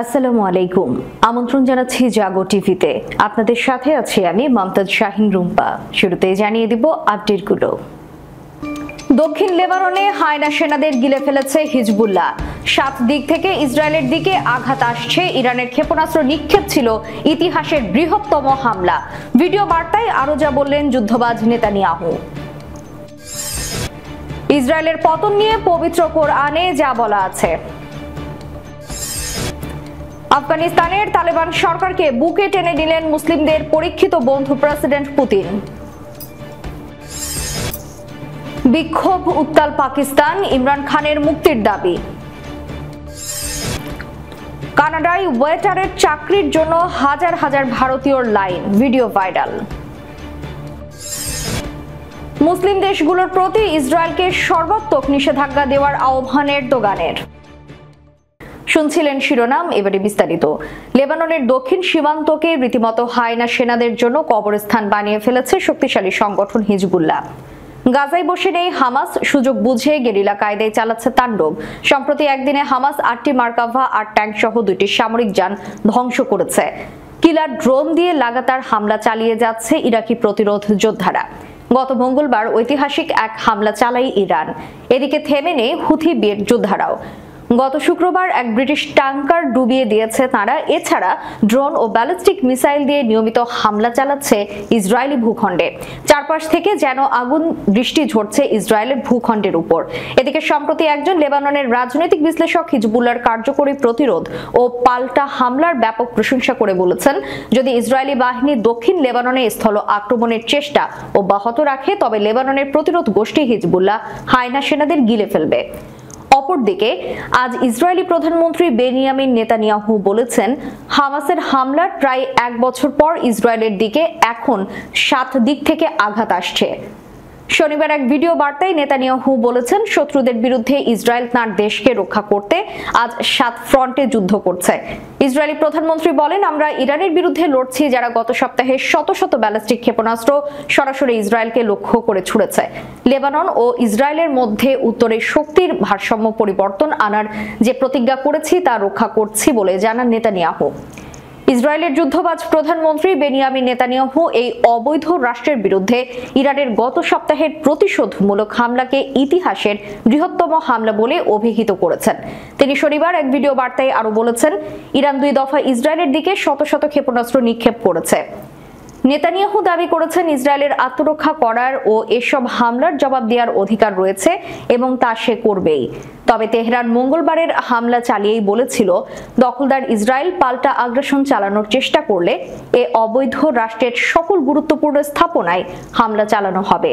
আসসালামু আলাইকুম। আমন্ত্রণ জানাচ্ছি জাগো টিভিতে। আপনাদের সাথে আছি আমি মমতাজ শাহিন রুম্পা। শুরুতেই জানিয়ে দিব আপডেটগুলো। দক্ষিণ লেবাননে হায়না সেনাদের গিলে ফেলেছে হিজবুল্লাহ। 7 দিক থেকে ইসরায়েলের দিকে আঘাত আসছে। ইরানের ক্ষেপণাস্ত্র নিক্ষেপ ছিল ইতিহাসের বৃহত্তম হামলা। ভিডিও বার্তায় আরো যা বললেন যুদ্ধবাজ নেতানিয়াহু। ইসরায়েলের পতন নিয়ে পবিত্র কোরআনে যা বলা আছে। আফগানিস্তানের তালেবান সরকারকে বুকে টেনে নিলেন মুসলিমদের পরীক্ষিত বন্ধু প্রেসিডেন্ট পুতিন। বিক্ষোভ উত্তাল পাকিস্তান, ইমরান খানের মুক্তির দাবি। কানাডায় ওয়েটারের চাকরির জন্য হাজার হাজার ভারতীয়র লাইন, ভিডিও ভাইরাল। মুসলিম দেশগুলোর প্রতি ইসরায়েলকে সর্বাত্মক নিষেধাজ্ঞা দেওয়ার আহ্বান এরদোগানের। শুনছিলেন শিরোনাম, এবারে বিস্তারিত। লেবাননের দক্ষিণ সীমান্তকে রীতিমতো হায়না সেনাদের জন্য কবরস্থান বানিয়ে ফেলেছে শক্তিশালী সংগঠন হিজবুল্লাহ। গাজায় বসে নেই হামাস, সুযোগ বুঝে গেরিলা কায়দায় চালাচ্ছে তাণ্ডব। সম্প্রতি একদিনে হামাস 8টি মার্কাভা আর ট্যাঙ্ক সহ 2টি সামরিক যান ধ্বংস করেছে। কিলার ড্রোন দিয়ে লাগাতার হামলা চালিয়ে যাচ্ছে ইরাকি প্রতিরোধ যোদ্ধারা। গত মঙ্গলবার ঐতিহাসিক এক হামলা চালায় ইরান। এদিকে থেমে নেই হুথি যোদ্ধারাও। গত শুক্রবার এক ব্রিটিশ ট্যাঙ্কার ডুবিয়ে দিয়েছে তারা। এছাড়া ড্রোন ও ব্যালিস্টিক মিসাইল দিয়ে নিয়মিত হামলা চালাচ্ছে ইসরায়েলি ভূখণ্ডে। চারপাশ থেকে যেন আগুন বৃষ্টি ঝরছে ইসরায়েলের ভূখণ্ডের উপর। এদিকে সম্প্রতি একজন লেবাননের রাজনৈতিক বিশ্লেষক হিজবুল্লাহর কার্যকরী প্রতিরোধ ও পাল্টা হামলার ব্যাপক প্রশংসা করে বলেছেন, যদি ইসরায়েলি বাহিনী দক্ষিণ লেবাননে স্থল আক্রমণের চেষ্টা অব্যাহত রাখে তবে লেবাননের প্রতিরোধ গোষ্ঠী হিজবুল্লাহ হায়না সেনাদের গিলে ফেলবে। অপরদিকে আজ ইসরায়েলি প্রধানমন্ত্রী বেনিয়ামিন নেতানিয়াহু বলেছেন, হামাসের হামলার প্রায় 1 বছর পর ইসরায়েলের দিকে এখন 7 দিক থেকে আঘাত আসছে। শনিবার এক ভিডিও বার্তায় নেতানিয়াহু বলেছেন, শত্রুদের বিরুদ্ধে ইসরায়েল তার দেশকে রক্ষা করতে আজ 7 ফ্রন্টে যুদ্ধ করছে। ইসরায়েলি প্রধানমন্ত্রী বলেন, আমরা ইরানের বিরুদ্ধে লড়ছি যারা গত সপ্তাহে শত শত ব্যালিস্টিক ক্ষেপণাস্ত্র সরাসরি ইসরায়েলকে লক্ষ্য করে ছুড়েছে। লেবানন ও ইসরায়েলের মধ্যে উত্তরে শক্তির ভারসাম্য পরিবর্তন আনার যে প্রতিজ্ঞা করেছি তা রক্ষা করছি বলে জানান নেতানিয়াহু। ইসরায়েলের যুদ্ধবাজ প্রধানমন্ত্রী বেনিয়ামিন নেতানিয়াহু এই অবৈধ রাষ্ট্রের বিরুদ্ধে ইরানের গত সপ্তাহের প্রতিশোধমূলক হামলাকে ইতিহাসের বৃহত্তম হামলা বলে অভিহিত করেছেন। তিনি শনিবার এক ভিডিও বার্তায় আরো বলেছেন, ইরান 2 দফা ইসরায়েলের দিকে শত শত ক্ষেপণাস্ত্র নিক্ষেপ করেছে। নেতানিয়াহু দাবি করেছেন, ইসরায়েলের আত্মরক্ষা করার ও এসব হামলার জবাব দেওয়ার অধিকার রয়েছে এবং তা সে করবেই। তবে তেহরান মঙ্গলবারের হামলা চালিয়েই বলেছিল, দখলদার ইসরায়েল পাল্টা আগ্রাসন চালানোর চেষ্টা করলে এ অবৈধ রাষ্ট্রের সকল গুরুত্বপূর্ণ স্থাপনায় হামলা চালানো হবে।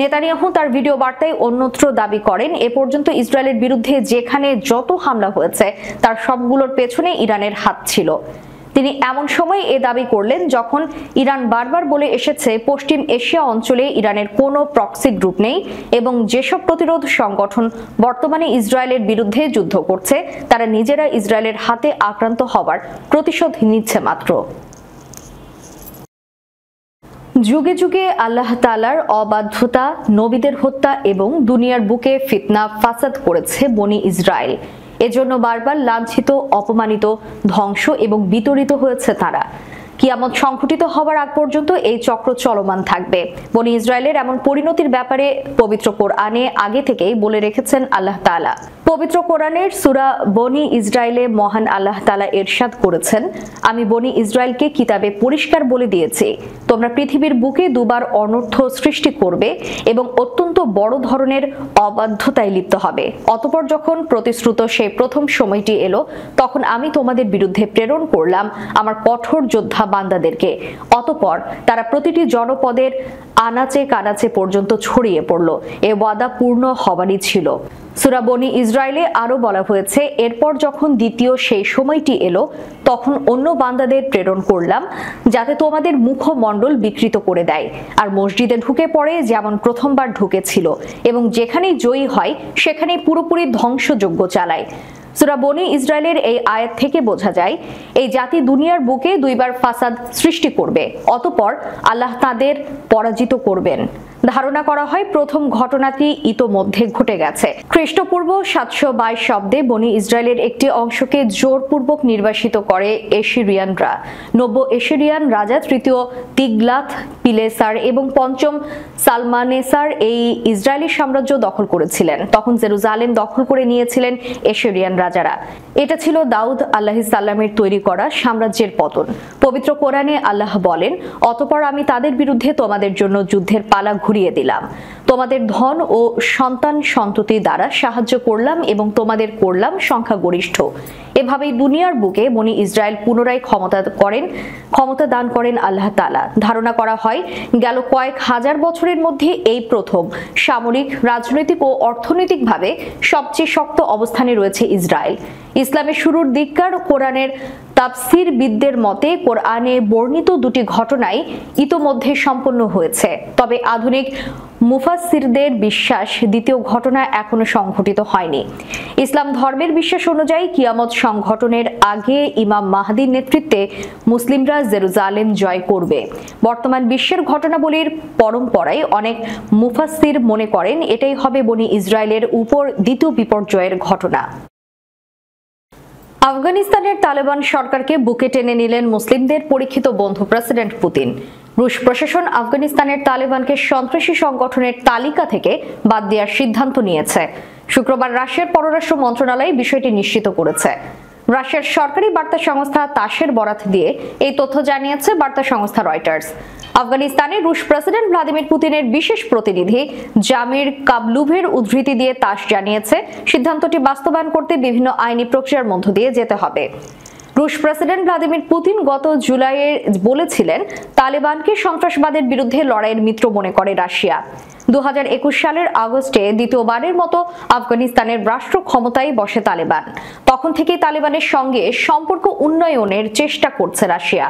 নেতানিয়াহু তার ভিডিও বার্তায় অন্যত্র দাবি করেন, এ পর্যন্ত ইসরায়েলের বিরুদ্ধে যেখানে যত হামলা হয়েছে তার সবগুলোর পেছনে ইরানের হাত ছিল। তিনি এমন সময় এ দাবি করলেন যখন ইরান বারবার বলে এসেছে পশ্চিম এশিয়া অঞ্চলে ইরানের কোনো প্রক্সি গ্রুপ নেই এবং যেসব প্রতিরোধ সংগঠন বর্তমানে ইসরায়েলের বিরুদ্ধে যুদ্ধ করছে তারা নিজেরা ইসরায়েলের হাতে আক্রান্ত হওয়ার প্রতিশোধ নিচ্ছে মাত্র। যুগে যুগে আল্লাহ তাআলার অবাধ্যতা, নবীদের হত্যা এবং দুনিয়ার বুকে ফিতনা ফাসাদ করেছে বনি ইসরায়েল। এজন্য বারবার লাঞ্ছিত, অপমানিত, ধ্বংস এবং বিতরিত হয়েছে তারা। কিয়ামত সংঘটিত হওয়ার আগ পর্যন্ত এই চক্র চলমান থাকবে। বনি ইসরায়েলের এমন পরিণতির ব্যাপারে পবিত্র কোরআনে আগে থেকেই বলে রেখেছেন আল্লাহ তাআলা। পবিত্র কোরআনের সূরা বনি ইসরায়েলে মহান আল্লাহ তাআলা ইরশাদ করেছেন, আমি বনি ইসরায়েলকে কিতাবে পরিষ্কার বলে দিয়েছি, তোমরা পৃথিবীর বুকে 2 বার অনর্থ সৃষ্টি করবে এবং অত্যন্ত বড় ধরনের অবাধ্যতায় লিপ্ত হবে। অতঃপর যখন প্রতিশ্রুত সেই প্রথম সময়টি এলো তখন আমি তোমাদের বিরুদ্ধে প্রেরণ করলাম আমার কঠোর যোদ্ধা বান্দাদেরকে। অতঃপর তারা প্রতিটি জনপদের আনাচে কানাচে পর্যন্ত ছড়িয়ে পড়ল। এ ওয়াদা পূর্ণ হবারই ছিল। সূরা বনি ইসরায়েলে আরো বলা হয়েছে, এরপর যখন দ্বিতীয় সেই সময়টি এলো তখন অন্য বান্দাদের প্রেরণ করলাম যাতে তোমাদের মুখমণ্ডল বিকৃত করে দেয় আর মসজিদে ঢুকে পড়ে যেমন প্রথমবার ঢুকেছিল এবং যেখানেই জয়ী হয় সেখানেই পুরোপুরি ধ্বংসযজ্ঞ চালায়। সূরা বনি ইসরায়েলের এই আয়াত থেকে বোঝা যায় এই জাতি দুনিয়ার বুকে 2 বার ফাসাদ সৃষ্টি করবে, অতঃপর আল্লাহ তাদের পরাজিত করবেন। ধারণা করা হয় প্রথম ঘটনাটি ইতোমধ্যে ঘটে গেছে। খ্রিস্টপূর্ব 722 শব্দে বনি ইসরায়েলের একটি অংশকে জোরপূর্বক নির্বাসিত করে এশিরিয়ানরা। নব্য এশিরিয়ান রাজা তৃতীয় তিগলাথ পিলেসার এবং পঞ্চম সালমানেসার এই ইসরায়েলি সাম্রাজ্য দখল করেছিলেন। তখন জেরুজালেম দখল করে নিয়েছিলেন এশিরিয়ান রাজারা। এটা ছিল দাউদ আলাইহিস সালামের তৈরি করা সাম্রাজ্যের পতন। পবিত্র কোরআনে আল্লাহ বলেন, অতঃপর আমি তাদের বিরুদ্ধে তোমাদের জন্য যুদ্ধের পালা ঘুরিয়ে দিলাম, তোমাদের ধন ও সন্তান সন্ততি দ্বারা সাহায্য করলাম এবং তোমাদের করলাম সংখ্যাগরিষ্ঠ। এভাবেই দুনিয়ার বুকে বনি ইসরায়েল পুনরায় ক্ষমতা দান করেন আল্লাহ তাআলা। ধারণা করা হয় গেল কয়েক হাজার বছরের মধ্যে এই প্রথম সামরিক, রাজনৈতিক ও অর্থনৈতিকভাবে সবচেয়ে শক্ত অবস্থানে রয়েছে ইসরায়েল। ইসলামের শুরুর দিককার কোরআনের তাফসীরবিদদের মতে কোরআনে বর্ণিত দুটি ঘটনাই ইতোমধ্যে সম্পন্ন হয়েছে, তবে আধুনিক মুফাসসিরদের বিশ্বাস দ্বিতীয় ঘটনা এখনো সংঘটিত হয়নি। ইসলাম ধর্মের বিশ্বাস অনুযায়ী কিয়ামত সংঘটনের আগে ইমাম মাহদীর নেতৃত্বে মুসলিমরা জেরুজালেম জয় করবে। বর্তমান বিশ্বের ঘটনাবলীর পরম্পরায় অনেক মুফাসসির মনে করেন এটাই হবে বনি ইসরায়েলের উপর দ্বিতীয় বিপর্যয়ের ঘটনা। আফগানিস্তানের তালেবান সরকারকে বুকে টেনে নিলেন মুসলিমদের পরীক্ষিত বন্ধু প্রেসিডেন্ট পুতিন। রুশ প্রশাসন আফগানিস্তানের তালেবানকে সন্ত্রাসী সংগঠনের তালিকা থেকে বাদ দেওয়ার সিদ্ধান্ত নিয়েছে। শুক্রবার রাশিয়ার পররাষ্ট্র মন্ত্রণালয় বিষয়টি নিশ্চিত করেছে। রাশিয়ার সরকারি বার্তা সংস্থা তাসের বরাত দিয়ে এই তথ্য জানিয়েছে বার্তা সংস্থা রয়টার্স। আফগানিস্তানের রুশ প্রেসিডেন্ট ভ্লাদিমির পুতিনের বিশেষ প্রতিনিধি জামির কাবলুভের উদ্ধৃতি দিয়ে তাস জানিয়েছে, সিদ্ধান্তটি বাস্তবায়ন করতে বিভিন্ন আইনি প্রক্রিয়ার মধ্য দিয়ে যেতে হবে। রুশ প্রেসিডেন্ট ভ্লাদিমির পুতিন গত জুলাইয়ে বলেছিলেন, তালেবানকে সন্ত্রাসবাদের বিরুদ্ধে লড়াইয়ের মিত্র মনে করে রাশিয়া। 2021 সালের আগস্টে দ্বিতীয়বারের মতো আফগানিস্তানের রাষ্ট্র ক্ষমতায় বসে তালেবান। তখন থেকেই তালেবানের সঙ্গে সম্পর্ক উন্নয়নের চেষ্টা করছে রাশিয়া।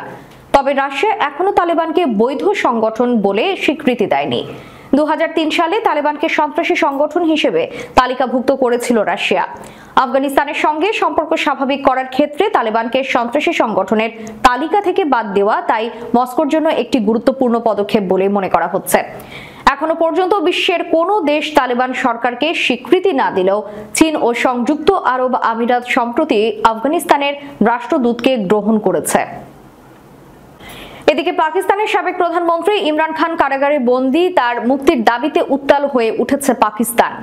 তবে রাশিয়া এখনো তালেবানকে বৈধ সংগঠন বলে স্বীকৃতি দেয়নি। 2003 সালে তালেবানকে সন্ত্রাসী সংগঠন হিসেবে তালিকাভুক্ত করেছিল রাশিয়া। আফগানিস্তানের সঙ্গে সম্পর্ক স্বাভাবিক করার ক্ষেত্রে তালেবানকে সন্ত্রাসী সংগঠনের তালিকা থেকে বাদ দেওয়া তাই মস্কোর জন্য একটি গুরুত্বপূর্ণ পদক্ষেপ বলে মনে করা হচ্ছে। এখনো পর্যন্ত বিশ্বের কোনো দেশ তালেবান সরকারকে স্বীকৃতি না দিলেও চীন ও সংযুক্ত আরব আমিরাত সম্প্রতি আফগানিস্তানের রাষ্ট্রদূতকে গ্রহণ করেছে। এদিকে পাকিস্তানের সাবেক প্রধানমন্ত্রী ইমরান খান কারাগারে বন্দী, তার মুক্তির দাবিতে উত্তাল হয়ে উঠেছে পাকিস্তান।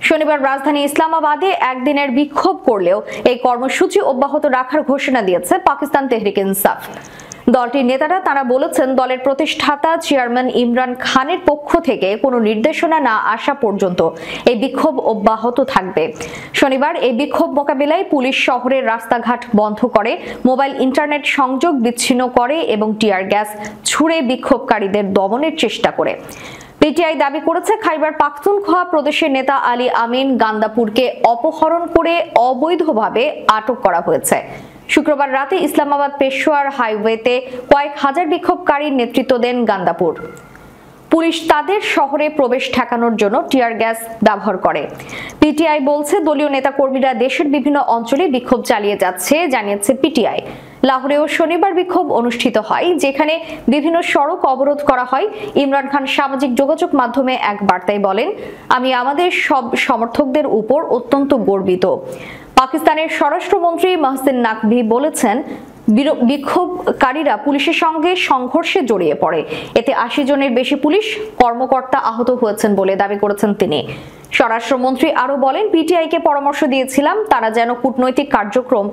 শনিবার রাজধানী ইসলামাবাদে একদিনের বিক্ষোভ করলেও এই কর্মসূচি অব্যাহত রাখার ঘোষণা দিয়েছে পাকিস্তান তেহরিক ইনসাফ। দলটির নেতারা তারা বলেছেন, দলের প্রতিষ্ঠাতা চেয়ারম্যান ইমরান খানের পক্ষ থেকে কোনো নির্দেশনা না আসা পর্যন্ত এই বিক্ষোভ অব্যাহত থাকবে। শনিবার এই বিক্ষোভ মোকাবিলায় পুলিশ শহরের রাস্তাঘাট বন্ধ করে, মোবাইল ইন্টারনেট সংযোগ বিচ্ছিন্ন করে এবং টিয়ার গ্যাস ছুড়ে বিক্ষোভকারীদের দমনের চেষ্টা করে। পিটিআই দাবি করেছে, খাইবার পাখতুনখোয়া প্রদেশের নেতা আলী আমিন গান্দাপুরকে অপহরণ করে অবৈধভাবে আটক করা হয়েছে। শুক্রবার রাতে ইসলামাবাদ পেশোয়ার হাইওয়েতে কয়েক হাজার বিক্ষোভকারীর নেতৃত্ব দেন গান্দাপুর। পুলিশ তাদের শহরে প্রবেশ ঠেকানোর জন্য টিয়ার গ্যাস ব্যবহার করে। পিটিআই বলছে, দলীয় নেতাকর্মীরা দেশের বিভিন্ন অঞ্চলে বিক্ষোভ চালিয়ে যাচ্ছে, জানিয়েছে পিটিআই। লাহোরেও শনিবার বিক্ষোভ অনুষ্ঠিত হয়, যেখানে বিভিন্ন সড়ক অবরোধ করা হয়। ইমরান খান সামাজিক যোগাযোগ মাধ্যমে এক বার্তায় বলেন, আমি আমাদের সব সমর্থকদের উপর অত্যন্ত গর্বিত। পাকিস্তানের স্বরাষ্ট্রমন্ত্রী মহসিন নাকভি বলেছেন, বিক্ষোভকারীরা পুলিশের সঙ্গে সংঘর্ষে জড়িয়ে পড়ে। এতে 80 জনের বেশি পুলিশ কর্মকর্তা আহত হয়েছেন বলে দাবি করেছেন তিনি। স্বরাষ্ট্রমন্ত্রী আরো বলেন, পিটিআইকে পরামর্শ দিয়েছিলাম তারা যেন কূটনৈতিক কার্যক্রম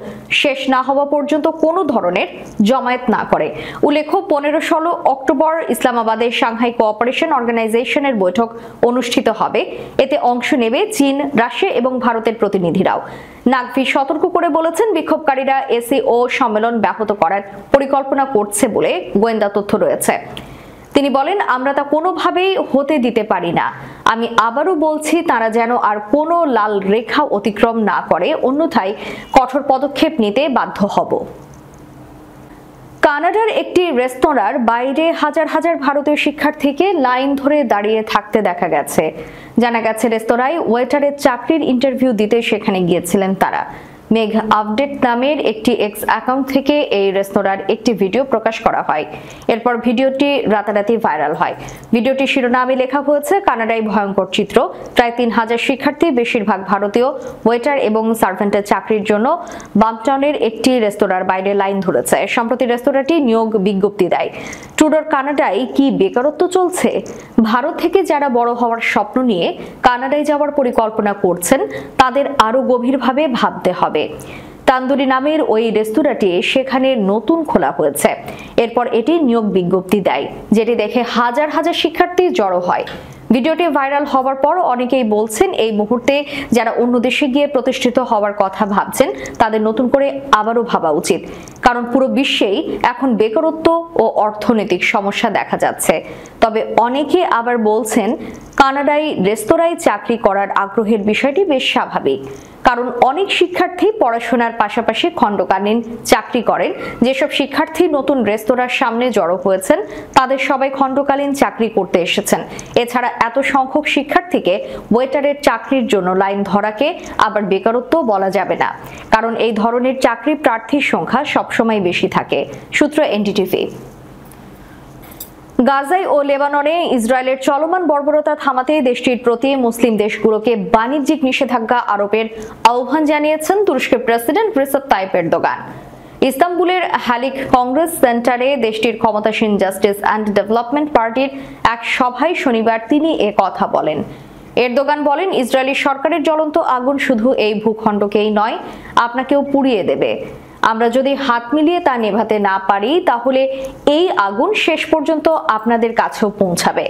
শেষ না হওয়া পর্যন্ত কোনো ধরনের জমায়েত না করে। উল্লেখ্য, 15-16 অক্টোবর ইসলামাবাদে সাংহাই কোঅপারেশন অর্গানাইজেশনের বৈঠক অনুষ্ঠিত হবে। এতে অংশ নেবে চীন, রাশিয়া এবং ভারতের প্রতিনিধিরাও। নাকভি সতর্ক করে বলেছেন, বিক্ষোভকারীরা এসিও সম্মেলন ব্যাহত করার পরিকল্পনা করছে বলে গোয়েন্দা তথ্য রয়েছে। তিনি বলেন, আমরা তা কোনোভাবেই হতে দিতে পারি না। আমি আবারও বলছি, তারা যেন আর কোনো লাল রেখা অতিক্রম না করে, অন্যথায় কঠোর পদক্ষেপ নিতে বাধ্য হব। কানাডার একটি রেস্তোরাঁর বাইরে হাজার হাজার ভারতীয় শিক্ষার্থীকে লাইন ধরে দাঁড়িয়ে থাকতে দেখা গেছে। জানা গেছে, রেস্তোরাঁয় ওয়েটারের চাকরির ইন্টারভিউ দিতে সেখানে গিয়েছিলেন তারা। মেঘ আপডেট নামের একটি এক্স অ্যাকাউন্ট থেকে এই রেস্তোরাঁর একটি ভিডিও প্রকাশ করা হয়। এরপর ভিডিওটি রাতারাতি ভাইরাল হয়। ভিডিওটি শিরোনামে লেখা হয়েছে কানাডায় ভয়ঙ্কর চিত্র, প্রায় 3000 শিক্ষার্থী, বেশিরভাগ ভারতীয়, ওয়েটার এবং সার্ভেন্টের চাকরির জন্য বাম্পটনের একটি রেস্তোরাঁর বাইরে লাইন ধরেছে। সম্প্রতি রেস্তোরাঁটি নিয়োগ বিজ্ঞপ্তি দেয়। ট্রুডোর কানাডায় কি বেকারত্ব চলছে? ভারত থেকে যারা বড় হওয়ার স্বপ্ন নিয়ে কানাডায় যাওয়ার পরিকল্পনা করছেন তাদের আরো গভীরভাবে ভাবতে হবে। তান্দুরি নামের ওই রেস্তোরাঁটি সেখানে নতুন খোলা হয়েছে। এরপর এটি নিয়োগ বিজ্ঞপ্তি দেয়, যেটি দেখে হাজার হাজার শিক্ষার্থী জড়ো হয়। ভিডিওটি ভাইরাল হওয়ার পর অনেকেই বলছেন এই মুহূর্তে যারা অন্য দেশে গিয়ে প্রতিষ্ঠিত হওয়ার কথা ভাবছেন তাদের নতুন করে আবারও ভাবা উচিত, কারণ পুরো বিশ্বেই এখন বেকারত্ব ও অর্থনৈতিক সমস্যা দেখা যাচ্ছে। তবে অনেকে আবার বলছেন কানাডায় রেস্তোরাঁয় চাকরি করার আগ্রহের বিষয়টি বেশ স্বাভাবিক, কারণ অনেক শিক্ষার্থী পড়াশোনার পাশাপাশি খণ্ডকালীন চাকরি করেন। যেসব শিক্ষার্থী নতুন রেস্তোরাঁর সামনে জড়ো হয়েছেন তাদের সবাই খণ্ডকালীন চাকরি করতে এসেছেন। এছাড়া এত সংখ্যক শিক্ষার্থীকে ওয়েটারের চাকরির জন্য লাইন ধরাকে আবার বেকারত্ব বলা যাবে না, কারণ এই ধরনের চাকরি প্রার্থীর সংখ্যা সবসময় বেশি থাকে। সূত্র এনডিটিভি। গাজায় ও লেবাননে ইসরায়েলের চলমান বর্বরতা থামাতে দেশটির প্রতি মুসলিম দেশগুলোকে বাণিজ্যিক নিষেধাজ্ঞা আরোপের আহ্বান জানিয়েছেন তুরস্কের প্রেসিডেন্ট রিসেপ তাইপ এরদোগান। ইস্তাম্বুলের হ্যালিক কংগ্রেস সেন্টারে দেশটির ক্ষমতাসীন জাস্টিস অ্যান্ড ডেভেলপমেন্ট পার্টির এক সভায় শনিবার তিনি এ কথা বলেন। এরদোগান বলেন, ইসরায়েলি সরকারের জ্বলন্ত আগুন শুধু এই ভূখণ্ডকেই নয়, আপনাকেও পুড়িয়ে দেবে। আমরা যদি হাত মিলিয়ে তা নেভাতে না পারি তাহলে এই আগুন শেষ পর্যন্ত আপনাদের কাছেও পৌঁছাবে।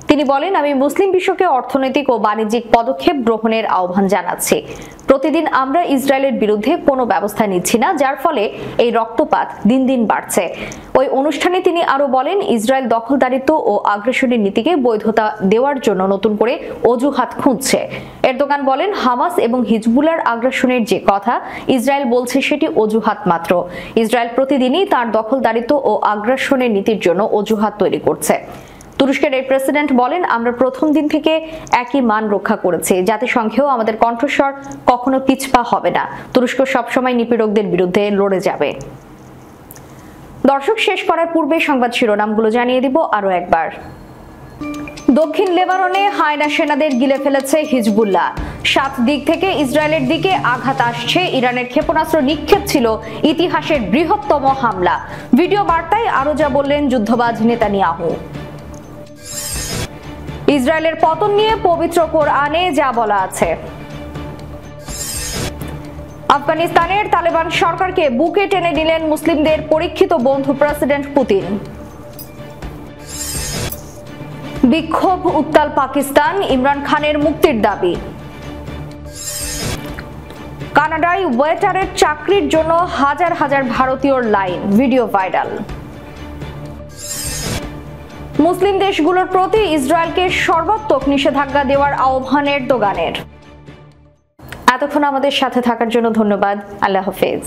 তিনি বলেন, আমি মুসলিম বিশ্বকে অর্থনৈতিক ও বাণিজ্যিক পদক্ষেপ গ্রহণের আহ্বান জানাচ্ছি। প্রতিদিন আমরা ইসরায়েলের বিরুদ্ধে কোনো ব্যবস্থা নিচ্ছি না, যার ফলে এই রক্তপাত দিন দিন বাড়ছে। ওই অনুষ্ঠানে তিনি আরো বলেন, ইসরায়েল দখলদারিত্ব ও আগ্রাসনের নীতিকে বৈধতা দেওয়ার জন্য নতুন করে অজুহাত খুঁজছে। এরদোগান বলেন, হামাস এবং হিজবুল্লাহর আগ্রাসনের যে কথা ইসরায়েল বলছে সেটি অজুহাত মাত্র। ইসরায়েল প্রতিদিনই তার দখলদারিত্ব ও আগ্রাসনের নীতির জন্য অজুহাত তৈরি করছে। তুরস্কের এই প্রেসিডেন্ট বলেন, আমরা প্রথম দিন থেকে একই মান রক্ষা করেছি। জাতিসংঘেও আমাদের কণ্ঠস্বর কখনো পিছপা হবে না। তুরস্ক সবসময় নিপীড়কদের বিরুদ্ধে লড়ে যাবে। দর্শক, শেষ করার পূর্বে সংবাদ শিরোনামগুলো জানিয়ে দিব আরো একবার। দক্ষিণ লেবাননে হায়না সেনাদের গিলে ফেলেছে হিজবুল্লাহ। 7 দিক থেকে ইসরায়েলের দিকে আঘাত আসছে। ইরানের ক্ষেপণাস্ত্র নিক্ষেপ ছিল ইতিহাসের বৃহত্তম হামলা। ভিডিও বার্তায় আরো যা বললেন যুদ্ধবাজ নেতানিয়াহু। ইসরায়েলের পতন নিয়ে পবিত্র কোরআনে যা বলা আছে। আফগানিস্তানের তালেবান সরকারকে বুকে টেনে নিলেন মুসলিমদের পরীক্ষিত বন্ধু প্রেসিডেন্ট পুতিন। বিক্ষোভ উত্তাল পাকিস্তান, ইমরান খানের মুক্তির দাবি। কানাডায় ওয়েটারের চাকরির জন্য হাজার হাজার ভারতীয়র লাইন, ভিডিও ভাইরাল। মুসলিম দেশগুলোর প্রতি ইসরায়েলকে সর্বাত্মক নিষেধাজ্ঞা দেওয়ার আহ্বান এরদোগানের। এতক্ষণ আমাদের সাথে থাকার জন্য ধন্যবাদ। আল্লাহ হাফেজ।